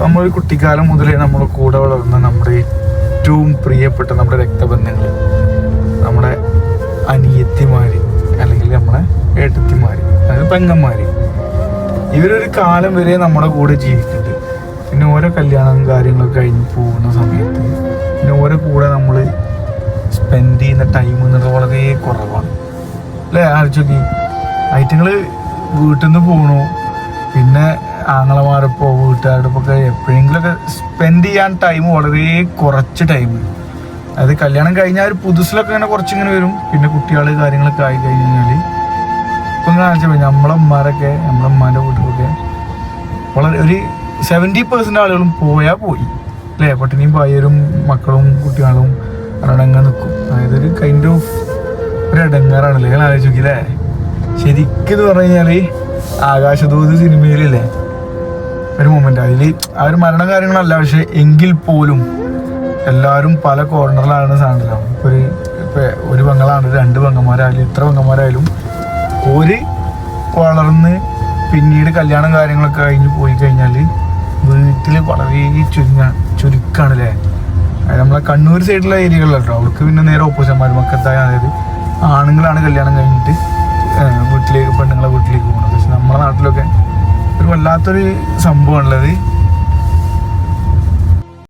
നമ്മൾ കുട്ടിക്കാലം മുതലേ നമ്മുടെ കൂടെ വളർന്ന നമ്മുടെ ഏറ്റവും പ്രിയപ്പെട്ട നമ്മുടെ രക്തബന്ധങ്ങൾ, നമ്മുടെ അനിയത്തിമാര് അല്ലെങ്കിൽ നമ്മുടെ ഏട്ടത്തിമാര്, അതായത് പെങ്ങന്മാര്, ഇവരൊരു കാലം വരെ നമ്മുടെ കൂടെ ജീവിക്കുന്നുണ്ട്. പിന്നെ ഓരോ കല്യാണം കാര്യങ്ങളൊക്കെ കഴിഞ്ഞ് പോകുന്ന സമയത്ത് പിന്നെ ഓരോ കൂടെ നമ്മൾ സ്പെൻഡ് ചെയ്യുന്ന ടൈം എന്നത് വളരെ കുറവാണ് അല്ലേ? ആലോചിച്ച് ഐറ്റങ്ങൾ വീട്ടിൽ നിന്ന് പോകണു, പിന്നെ ആങ്ങളമാരപ്പോ വീട്ടുകാരോടൊപ്പം എപ്പോഴെങ്കിലുമൊക്കെ സ്പെൻഡ് ചെയ്യാൻ ടൈം വളരെ കുറച്ച് ടൈം. അതായത് കല്യാണം കഴിഞ്ഞാൽ ഒരു പുതുസിലൊക്കെ ഇങ്ങനെ കുറച്ചിങ്ങനെ വരും. പിന്നെ കുട്ടികൾ കാര്യങ്ങളൊക്കെ ആയി കഴിഞ്ഞാൽ ഇപ്പം ഇങ്ങനെ ആലോചിച്ചാൽ നമ്മളെ ഉമ്മാൻ്റെ വീട്ടിലൊക്കെ വളരെ ഒരു 70% ആളുകളും പോയാൽ പോയി അല്ലേ? പട്ടിണിയും പായരും മക്കളും കുട്ടികളും അടങ്ങാൻ നിൽക്കും. അതായത് ഒരു കൈൻഡ് ഓഫ് ഒരു ഇടങ്ങാറാണല്ലേ ഞാൻ ആലോചിക്കില്ലേ? ശരിക്കും എന്ന് പറഞ്ഞു കഴിഞ്ഞാൽ ആകാശദൂത് സിനിമയിലല്ലേ ഒരു മൊമെന്റ്, അതിൽ ആ ഒരു മരണ കാര്യങ്ങളല്ല, പക്ഷെ എങ്കിൽ പോലും എല്ലാവരും പല കോർണറിലാണ് സാധനമല്ലോ. ഒരു പെങ്ങളാണ്, 2 പെങ്ങന്മാരായാലും എത്ര പെങ്ങന്മാരായാലും ഒരു വളർന്ന് പിന്നീട് കല്യാണം കാര്യങ്ങളൊക്കെ കഴിഞ്ഞ് പോയി കഴിഞ്ഞാൽ വീട്ടിൽ വളരെ ചുരുക്കാണല്ലേ. നമ്മളെ കണ്ണൂർ സൈഡിലുള്ള ഏരിയകളിലല്ലോ, അവർക്ക് പിന്നെ നേരെ ഓപ്പോസിറ്റ് മക്കത്തായ, അതായത് ആണുങ്ങളാണ് കല്യാണം കഴിഞ്ഞിട്ട് പെണ്ണുങ്ങളെ വീട്ടിലേക്ക് പോകുന്നത്. പക്ഷെ നമ്മുടെ നാട്ടിലൊക്കെ ഒരു വല്ലാത്തൊരു സംഭവമാണുള്ളത്.